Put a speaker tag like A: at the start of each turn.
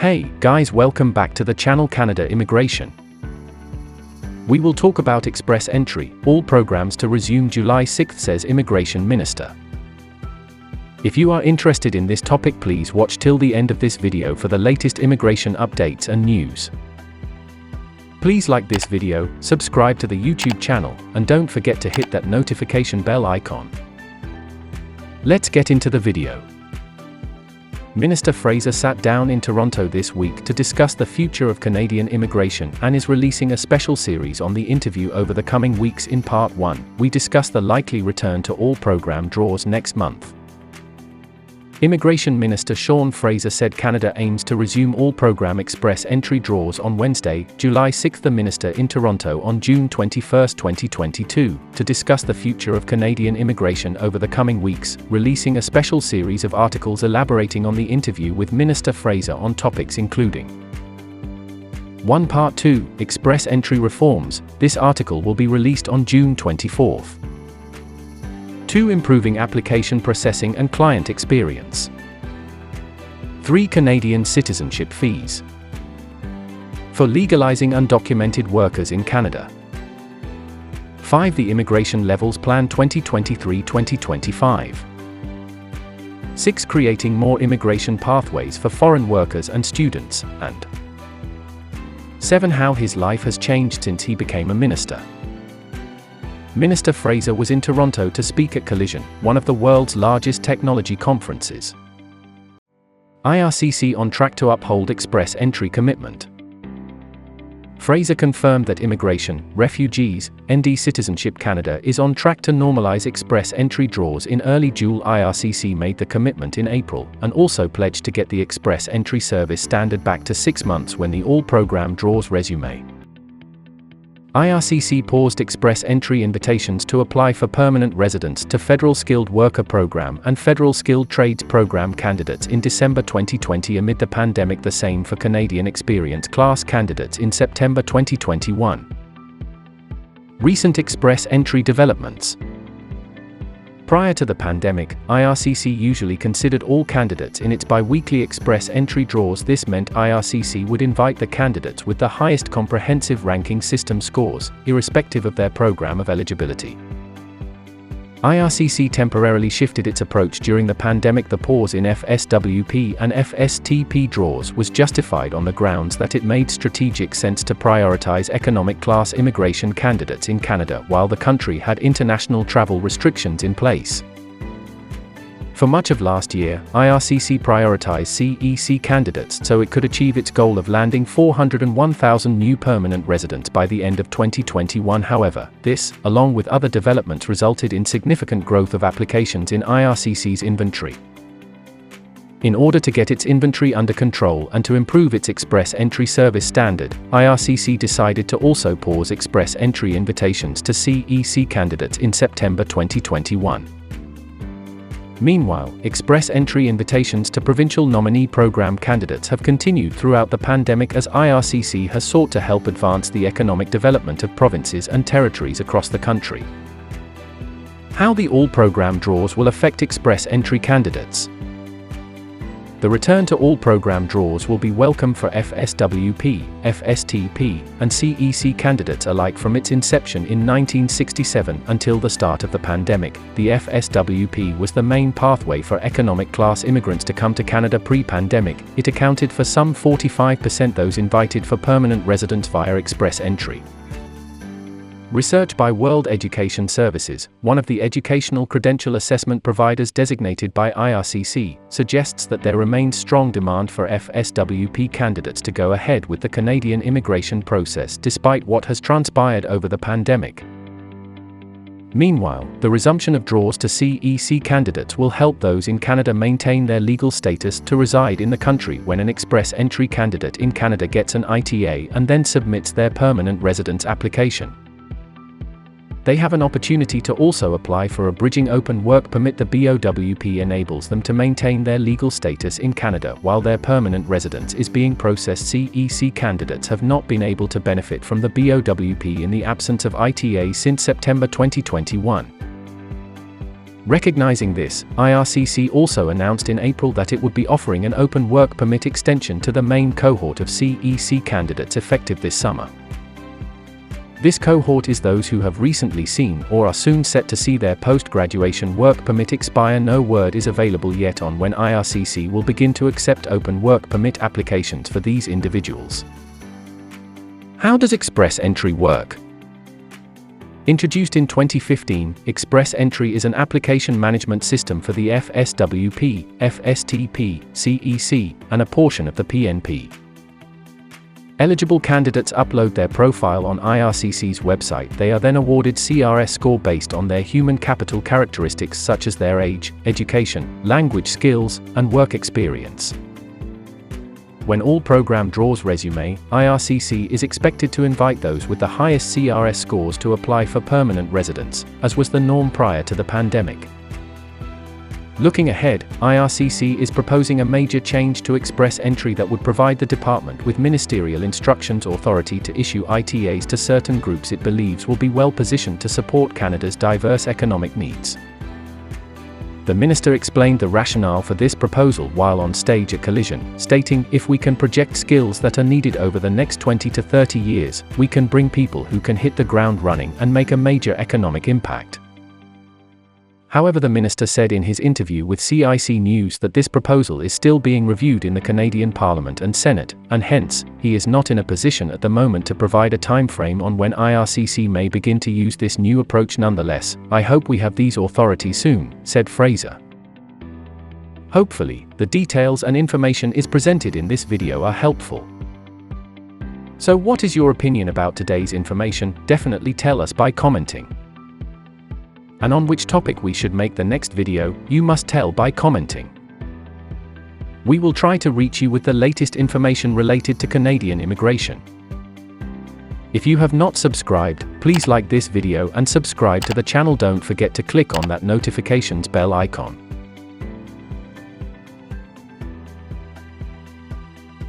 A: Hey guys, welcome back to the channel Canada Immigration. We will talk about Express Entry, all programs to resume July 6th, says Immigration Minister. If you are interested in this topic, please watch till the end of this video for the latest immigration updates and news. Please like this video, subscribe to the YouTube channel, and don't forget to hit that notification bell icon. Let's get into the video. Minister Fraser sat down in Toronto this week to discuss the future of Canadian immigration and is releasing a special series on the interview over the coming weeks. In Part 1, we discuss the likely return to all program draws next month. Immigration Minister Sean Fraser said Canada aims to resume all program Express Entry draws on Wednesday, July 6. The minister in Toronto on June 21, 2022, to discuss the future of Canadian immigration over the coming weeks, releasing a special series of articles elaborating on the interview with Minister Fraser on topics including 1. Part 2, Express Entry Reforms. This article will be released on June 24. 2. Improving application processing and client experience. 3. Canadian citizenship fees for legalizing undocumented workers in Canada. 5. The Immigration Levels Plan 2023-2025. 6. Creating more immigration pathways for foreign workers and students, and 7. How his life has changed since he became a minister. Minister Fraser was in Toronto to speak at Collision, one of the world's largest technology conferences. IRCC on track to uphold Express Entry commitment. Fraser confirmed that Immigration, Refugees, ND Citizenship Canada is on track to normalize Express Entry draws in early July. IRCC made the commitment in April, and also pledged to get the Express Entry service standard back to 6 months when the all-program draws resume. IRCC paused Express Entry invitations to apply for permanent residence to Federal Skilled Worker Program and Federal Skilled Trades Program candidates in December 2020 amid the pandemic. The same for Canadian Experience Class candidates in September 2021. Recent Express Entry developments. Prior to the pandemic, IRCC usually considered all candidates in its bi-weekly Express Entry draws. This meant IRCC would invite the candidates with the highest comprehensive ranking system scores, irrespective of their program of eligibility. IRCC temporarily shifted its approach during the pandemic. The pause in FSWP and FSTP draws was justified on the grounds that it made strategic sense to prioritize economic class immigration candidates in Canada while the country had international travel restrictions in place. For much of last year, IRCC prioritized CEC candidates so it could achieve its goal of landing 401,000 new permanent residents by the end of 2021. However, this, along with other developments, resulted in significant growth of applications in IRCC's inventory. In order to get its inventory under control and to improve its Express Entry service standard, IRCC decided to also pause Express Entry invitations to CEC candidates in September 2021. Meanwhile, Express Entry invitations to provincial nominee program candidates have continued throughout the pandemic as IRCC has sought to help advance the economic development of provinces and territories across the country. How the all-program draws will affect Express Entry candidates. The return to all program draws will be welcome for FSWP, FSTP, and CEC candidates alike from its inception in 1967 until the start of the pandemic. The FSWP was the main pathway for economic class immigrants to come to Canada pre-pandemic. It accounted for some 45% those invited for permanent residence via Express Entry. Research by World Education Services, one of the educational credential assessment providers designated by IRCC, suggests that there remains strong demand for FSWP candidates to go ahead with the Canadian immigration process despite what has transpired over the pandemic. Meanwhile, the resumption of draws to CEC candidates will help those in Canada maintain their legal status to reside in the country when an Express Entry candidate in Canada gets an ITA and then submits their permanent residence application. They have an opportunity to also apply for a bridging open work permit. The BOWP enables them to maintain their legal status in Canada while their permanent residence is being processed. CEC candidates have not been able to benefit from the BOWP in the absence of ITA since September 2021. Recognizing this, IRCC also announced in April that it would be offering an open work permit extension to the main cohort of CEC candidates effective this summer. This cohort is those who have recently seen or are soon set to see their post-graduation work permit expire. No word is available yet on when IRCC will begin to accept open work permit applications for these individuals. How does Express Entry work? Introduced in 2015, Express Entry is an application management system for the FSWP, FSTP, CEC, and a portion of the PNP. Eligible candidates upload their profile on IRCC's website. They are then awarded CRS score based on their human capital characteristics such as their age, education, language skills, and work experience. When all program draws resume, IRCC is expected to invite those with the highest CRS scores to apply for permanent residence, as was the norm prior to the pandemic. Looking ahead, IRCC is proposing a major change to Express Entry that would provide the department with ministerial instructions authority to issue ITAs to certain groups it believes will be well positioned to support Canada's diverse economic needs. The minister explained the rationale for this proposal while on stage at Collision, stating, "If we can project skills that are needed over the next 20 to 30 years, we can bring people who can hit the ground running and make a major economic impact." However, the minister said in his interview with CIC News that this proposal is still being reviewed in the Canadian Parliament and Senate, and hence, he is not in a position at the moment to provide a timeframe on when IRCC may begin to use this new approach. Nonetheless, "I hope we have these authorities soon," said Fraser. Hopefully, the details and information is presented in this video are helpful. So what is your opinion about today's information? Definitely tell us by commenting. And on which topic we should make the next video, you must tell by commenting. We will try to reach you with the latest information related to Canadian immigration. If you have not subscribed, please like this video and subscribe to the channel. Don't forget to click on that notifications bell icon.